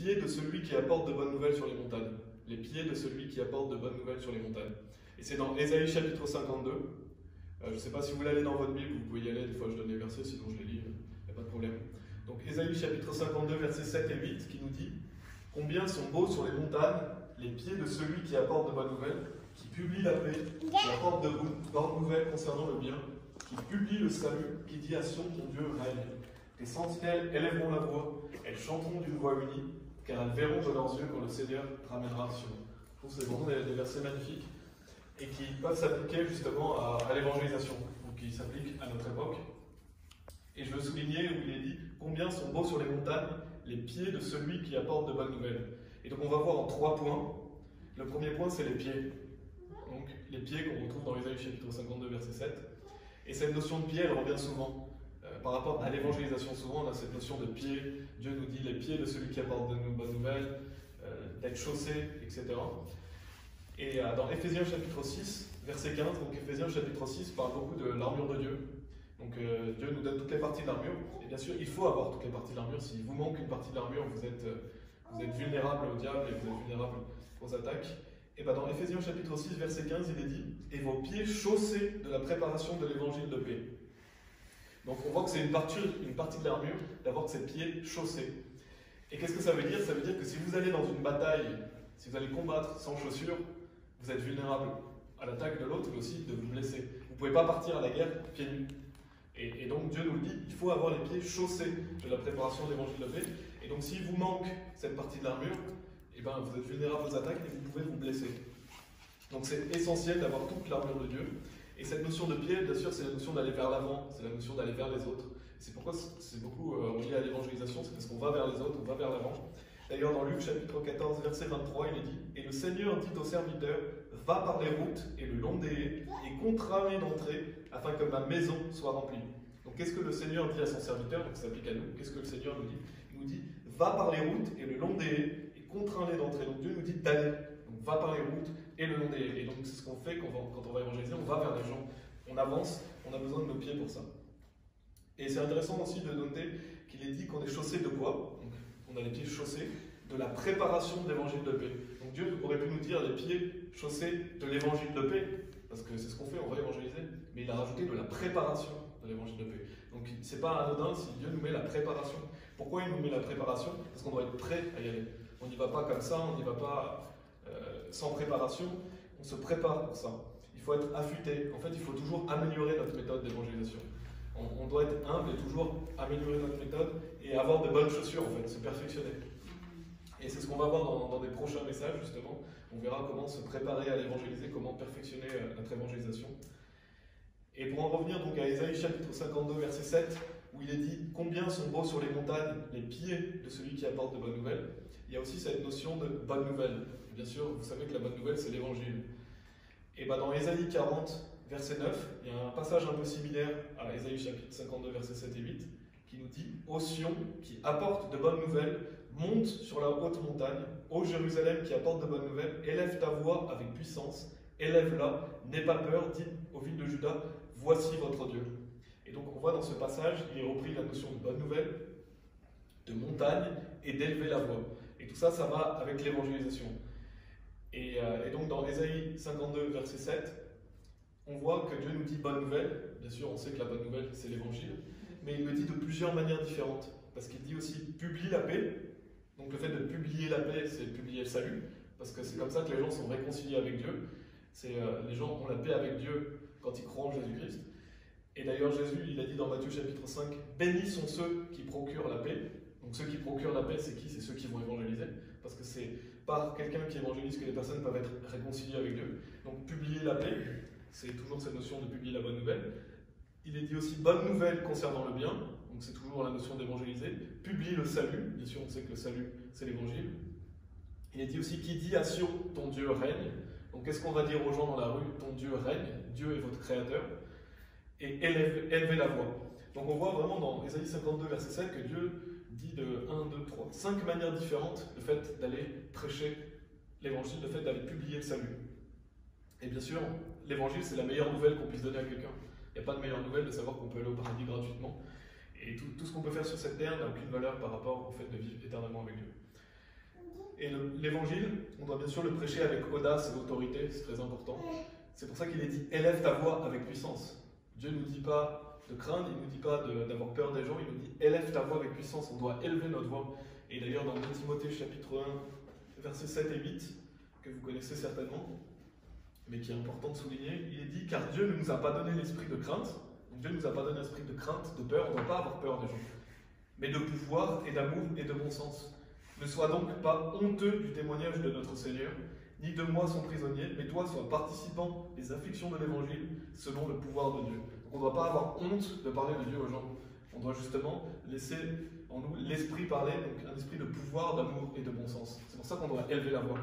pieds de celui qui apporte de bonnes nouvelles sur les montagnes. Les pieds de celui qui apporte de bonnes nouvelles sur les montagnes. Et c'est dans Ésaïe chapitre 52. Je ne sais pas si vous l'avez dans votre Bible, vous pouvez y aller, des fois je donne les versets, sinon je les lis, il n'y a pas de problème. Donc Ésaïe chapitre 52, versets 7 et 8, qui nous dit « Combien sont beaux sur les montagnes les pieds de celui qui apporte de bonnes nouvelles, qui publie la paix, qui apporte de bonnes nouvelles concernant le bien, qui publie le salut, qui dit à Sion, ton Dieu règne. Les sentinelles élèveront la voix, elles chanteront d'une voix unie, car elles verront de leurs yeux quand le Seigneur ramènera Sion. » Je trouve que c'est vraiment des versets magnifiques et qui peuvent s'appliquer justement à l'évangélisation, ou qui s'appliquent à notre époque. Et je veux souligner où il est dit « Combien sont beaux sur les montagnes les pieds de celui qui apporte de bonnes nouvelles. » Et donc on va voir en 3 points. Le premier point, c'est les pieds. Donc les pieds qu'on retrouve dans Ésaïe chapitre 52, verset 7. Et cette notion de pied, elle revient souvent. Par rapport à l'évangélisation, souvent on a cette notion de pied. Dieu nous dit les pieds de celui qui apporte de bonnes nouvelles, d'être chaussé, etc. Et dans Éphésiens chapitre 6, verset 15, donc Éphésiens chapitre 6 parle beaucoup de l'armure de Dieu. Donc Dieu nous donne toutes les parties de l'armure. Et bien sûr, il faut avoir toutes les parties de l'armure. S'il vous manque une partie de l'armure, vous êtes vulnérable au diable et vous êtes vulnérable aux attaques. Et bien dans Éphésiens chapitre 6, verset 15, il est dit « Et vos pieds chaussés de la préparation de l'évangile de paix ». Donc on voit que c'est une partie de l'armure d'avoir ses pieds chaussés. Et qu'est-ce que ça veut dire? Ça veut dire que si vous allez dans une bataille, si vous allez combattre sans chaussures, vous êtes vulnérable à l'attaque de l'autre, mais aussi de vous blesser. Vous ne pouvez pas partir à la guerre pieds nus. Et donc Dieu nous le dit, il faut avoir les pieds chaussés de la préparation de l'évangile de paix. Et donc s'il vous manque cette partie de l'armure, eh ben, vous êtes vulnérable aux attaques et vous pouvez vous blesser. Donc c'est essentiel d'avoir toute l'armure de Dieu. Et cette notion de pied, bien sûr, c'est la notion d'aller vers l'avant, c'est la notion d'aller vers les autres. C'est pourquoi c'est beaucoup relié à l'évangélisation, c'est parce qu'on va vers les autres, on va vers l'avant. D'ailleurs, dans Luc chapitre 14, verset 23, il est dit « Et le Seigneur dit au serviteur, va par les routes et le long des haies, et contrains-les d'entrer, afin que ma maison soit remplie. » Donc qu'est-ce que le Seigneur dit à son serviteur? Donc ça s'applique à nous. Qu'est-ce que le Seigneur nous dit? Il nous dit « Va par les routes et le long des haies, et contrains-les d'entrer. » Donc Dieu nous dit d'aller. Donc va par les routes et le long des haies. Et donc c'est ce qu'on fait quand on va évangéliser, on va vers les gens. On avance, on a besoin de nos pieds pour ça. Et c'est intéressant aussi de noter qu'il est dit qu'on est chaussé de quoi? Donc, on a les pieds chaussés de la préparation de l'évangile de paix. Donc Dieu aurait pu nous dire les pieds chaussés de l'évangile de paix, parce que c'est ce qu'on fait, on va évangéliser, mais il a rajouté de la préparation de l'évangile de paix. Donc c'est pas anodin si Dieu nous met la préparation. Pourquoi il nous met la préparation? Parce qu'on doit être prêt à y aller. On n'y va pas comme ça, on n'y va pas sans préparation, on se prépare pour ça. Il faut être affûté. En fait, il faut toujours améliorer notre méthode d'évangélisation. On doit être humble et toujours améliorer notre méthode et avoir de bonnes chaussures, en fait, se perfectionner. Et c'est ce qu'on va voir dans des prochains messages, justement. On verra comment se préparer à l'évangéliser, comment perfectionner notre évangélisation. Et pour en revenir donc à Ésaïe chapitre 52, verset 7, où il est dit « Combien sont beaux sur les montagnes les pieds de celui qui apporte de bonnes nouvelles », il y a aussi cette notion de bonne nouvelle. Bien sûr, vous savez que la bonne nouvelle, c'est l'évangile. Et bien dans Ésaïe 40, verset 9, il y a un passage un peu similaire à Ésaïe chapitre 52, versets 7 et 8, qui nous dit « Ô Sion, qui apporte de bonnes nouvelles, monte sur la haute montagne. Ô Jérusalem, qui apporte de bonnes nouvelles, élève ta voix avec puissance, élève-la, n'aie pas peur, dis aux villes de Juda, voici votre Dieu. » Et donc on voit dans ce passage, il est repris la notion de bonne nouvelle, de montagne et d'élever la voix. Et tout ça, ça va avec l'évangélisation. Et donc dans Ésaïe 52, verset 7, on voit que Dieu nous dit bonne nouvelle. Bien sûr, on sait que la bonne nouvelle, c'est l'évangile, mais il le dit de plusieurs manières différentes. Parce qu'il dit aussi publie la paix. Donc le fait de publier la paix, c'est publier le salut, parce que c'est comme ça que les gens sont réconciliés avec Dieu. Les gens ont la paix avec Dieu quand ils croient en Jésus-Christ. Et d'ailleurs, Jésus, il a dit dans Matthieu chapitre 5, « Bénis sont ceux qui procurent la paix ». Donc ceux qui procurent la paix, c'est qui? C'est ceux qui vont évangéliser. Parce que c'est par quelqu'un qui évangélise que les personnes peuvent être réconciliées avec Dieu. Donc publier la paix, c'est toujours cette notion de publier la bonne nouvelle. Il est dit aussi bonne nouvelle concernant le bien, donc c'est toujours la notion d'évangéliser. Publie le salut, bien sûr on sait que le salut c'est l'évangile. Il est dit aussi qui dit à Sion, ton Dieu règne. Donc qu'est-ce qu'on va dire aux gens dans la rue? Ton Dieu règne, Dieu est votre créateur. Et élevez la voix. Donc on voit vraiment dans Ésaïe 52 verset 7 que Dieu dit de 1, 2, 3, 5 manières différentes le fait d'aller prêcher l'évangile, le fait d'aller publier le salut. Et bien sûr, l'évangile c'est la meilleure nouvelle qu'on puisse donner à quelqu'un. Il n'y a pas de meilleure nouvelle de savoir qu'on peut aller au paradis gratuitement. Et tout ce qu'on peut faire sur cette terre n'a aucune valeur par rapport au fait de vivre éternellement avec Dieu. Et l'évangile, on doit bien sûr le prêcher avec audace et autorité, c'est très important. C'est pour ça qu'il est dit « élève ta voix avec puissance ». Dieu ne nous dit pas de craindre, il ne nous dit pas d'avoir peur des gens, il nous dit « élève ta voix avec puissance ». On doit élever notre voix. Et d'ailleurs dans 2 Timothée chapitre 1, versets 7 et 8, que vous connaissez certainement, mais qui est important de souligner, il est dit « car Dieu ne nous a pas donné l'esprit de crainte ». Donc Dieu ne nous a pas donné l'esprit de crainte, de peur, on ne doit pas avoir peur des gens, mais de pouvoir et d'amour et de bon sens. Ne sois donc pas honteux du témoignage de notre Seigneur, ni de moi son prisonnier, mais toi sois participant des afflictions de l'Évangile selon le pouvoir de Dieu. Donc on ne doit pas avoir honte de parler de Dieu aux gens. On doit justement laisser en nous l'esprit parler, donc un esprit de pouvoir, d'amour et de bon sens. C'est pour ça qu'on doit élever la voix.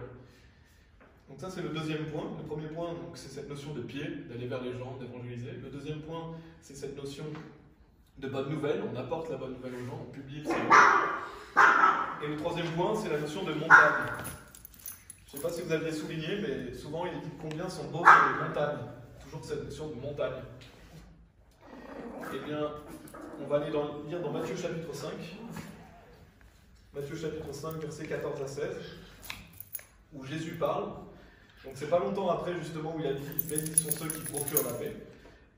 Donc ça c'est le deuxième point. Le premier point, c'est cette notion de pied, d'aller vers les gens, d'évangéliser. Le deuxième point, c'est cette notion de bonne nouvelle. On apporte la bonne nouvelle aux gens, on publie le Seigneur. Et le troisième point, c'est la notion de montagne. Je ne sais pas si vous aviez souligné, mais souvent il est dit combien sont beaux sur les montagnes. Toujours cette notion de montagne. Eh bien, on va aller lire dans Matthieu chapitre 5. Matthieu chapitre 5, versets 14 à 16, où Jésus parle. Donc c'est pas longtemps après justement où il a dit « Bénis sont ceux qui procurent la paix ».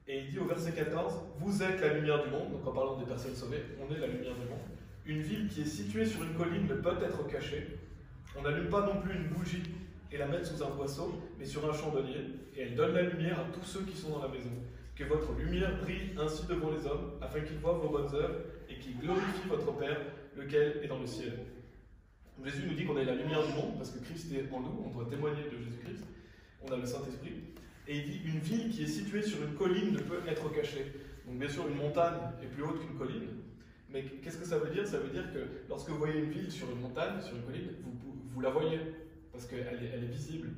Et il dit au verset 14 « Vous êtes la lumière du monde ». Donc en parlant des personnes sauvées, on est la lumière du monde. Une ville qui est située sur une colline ne peut être cachée. On n'allume pas non plus une bougie et la mettre sous un boisseau, mais sur un chandelier, et elle donne la lumière à tous ceux qui sont dans la maison. Que votre lumière brille ainsi devant les hommes, afin qu'ils voient vos bonnes œuvres et qu'ils glorifient votre Père, lequel est dans le ciel. Donc Jésus nous dit qu'on est la lumière du monde, parce que Christ est en nous, on doit témoigner de Jésus-Christ, on a le Saint-Esprit. Et il dit, une ville qui est située sur une colline ne peut être cachée. Donc bien sûr, une montagne est plus haute qu'une colline. Mais qu'est-ce que ça veut dire? Ça veut dire que lorsque vous voyez une ville sur une montagne, sur une colline, vous la voyez, parce qu'elle est visible.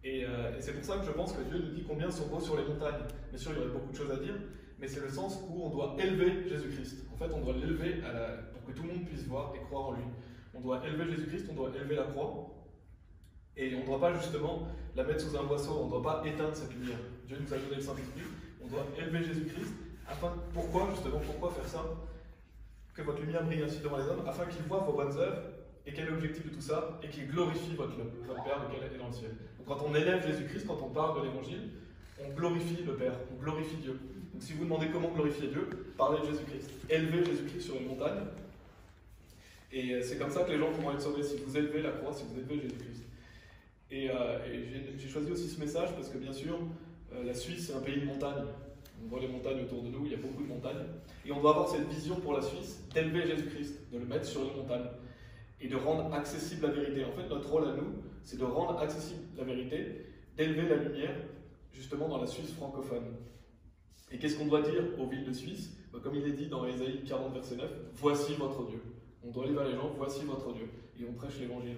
Et c'est pour ça que je pense que Dieu nous dit combien sont beaux sur les montagnes. Bien sûr, il y aurait beaucoup de choses à dire, mais c'est le sens où on doit élever Jésus-Christ. En fait, on doit l'élever pour que tout le monde puisse voir et croire en lui. On doit élever Jésus-Christ, on doit élever la croix, et on ne doit pas justement la mettre sous un boisseau, on ne doit pas éteindre cette lumière. Dieu nous a donné le Saint-Esprit, on doit élever Jésus-Christ, pourquoi faire ça? Que votre lumière brille ainsi devant les hommes, afin qu'ils voient vos bonnes œuvres. Et quel est l'objectif de tout ça? Et qu'ils glorifient votre Père, lequel est dans le ciel. Donc quand on élève Jésus-Christ, quand on parle de l'Évangile, on glorifie le Père, on glorifie Dieu. Donc si vous demandez comment glorifier Dieu, parlez de Jésus-Christ. Élevez Jésus-Christ sur une montagne. Et c'est comme ça que les gens pourront être sauvés, si vous élevez la croix, si vous élevez Jésus-Christ. Et j'ai choisi aussi ce message parce que bien sûr, la Suisse c'est un pays de montagne. On voit les montagnes autour de nous, il y a beaucoup de montagnes. Et on doit avoir cette vision pour la Suisse d'élever Jésus-Christ, de le mettre sur les montagnes et de rendre accessible la vérité. En fait, notre rôle à nous, c'est de rendre accessible la vérité, d'élever la lumière, justement dans la Suisse francophone. Et qu'est-ce qu'on doit dire aux villes de Suisse? Comme il est dit dans Ésaïe 40, verset 9, « Voici votre Dieu ». On doit aller vers les gens, « Voici votre Dieu ». Et on prêche l'Évangile.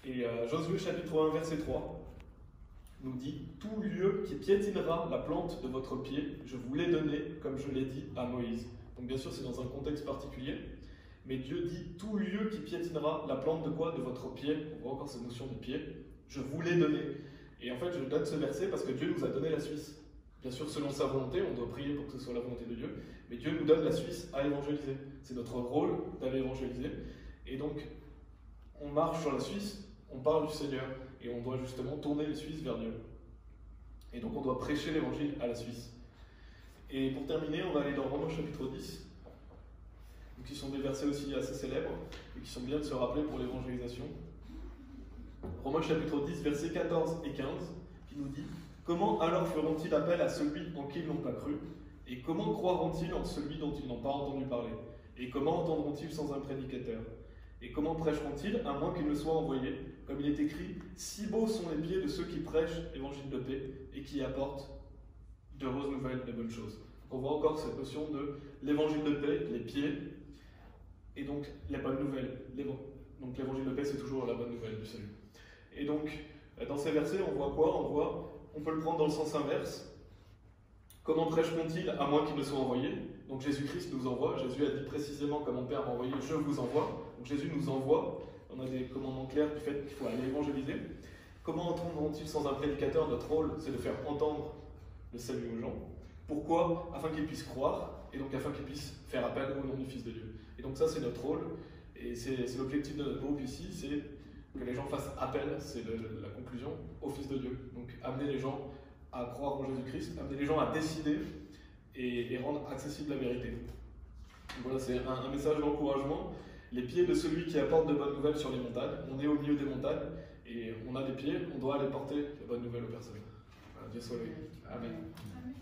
Et Josué chapitre 1, verset 3, nous dit « Tout lieu qui piétinera la plante de votre pied, je vous l'ai donné, comme je l'ai dit à Moïse. » Donc bien sûr, c'est dans un contexte particulier, mais Dieu dit « Tout lieu qui piétinera la plante de quoi? De votre pied. » On voit encore cette notion de pied. « Je vous l'ai donné. » Et en fait, je donne ce verset parce que Dieu nous a donné la Suisse. Bien sûr, selon sa volonté, on doit prier pour que ce soit la volonté de Dieu, mais Dieu nous donne la Suisse à évangéliser. C'est notre rôle d'aller évangéliser. Et donc, on marche sur la Suisse, on parle du Seigneur, et on doit justement tourner les Suisses vers Dieu. Et donc on doit prêcher l'évangile à la Suisse. Et pour terminer, on va aller dans Romains chapitre 10, qui sont des versets aussi assez célèbres, et qui sont bien de se rappeler pour l'évangélisation. Romains chapitre 10, versets 14 et 15, qui nous dit « Comment alors feront-ils appel à celui en qui ils n'ont pas cru? Et comment croiront-ils en celui dont ils n'ont pas entendu parler? Et comment entendront-ils sans un prédicateur? Et comment prêcheront-ils à moins qu'ils ne soient envoyés? Comme il est écrit, si beaux sont les pieds de ceux qui prêchent l'évangile de paix et qui apportent d'heureuses nouvelles, de bonnes choses. » On voit encore cette notion de l'évangile de paix, les pieds, et donc les bonnes nouvelles. Donc l'évangile de paix, c'est toujours la bonne nouvelle du salut. Et donc, dans ces versets, on voit quoi? On peut le prendre dans le sens inverse. Comment prêcheront-ils à moins qu'ils ne soient envoyés? Donc Jésus-Christ nous envoie. Jésus a dit précisément comme mon Père m'a envoyé, je vous envoie. Donc Jésus nous envoie. On a des commandements clairs du fait qu'il faut aller évangéliser. Comment entendront-ils sans un prédicateur? Notre rôle, c'est de faire entendre le salut aux gens. Pourquoi? Afin qu'ils puissent croire, et donc afin qu'ils puissent faire appel au nom du Fils de Dieu. Et donc ça, c'est notre rôle. Et c'est l'objectif de notre groupe ici, c'est que les gens fassent appel, c'est la conclusion, au Fils de Dieu. Donc amener les gens à croire en Jésus-Christ, amener les gens à décider et rendre accessible la vérité. Donc voilà, c'est un message d'encouragement. Les pieds de celui qui apporte de bonnes nouvelles sur les montagnes. On est au milieu des montagnes et on a des pieds, on doit aller porter les bonnes nouvelles aux personnes. Voilà, Dieu soit loué. Amen. Amen.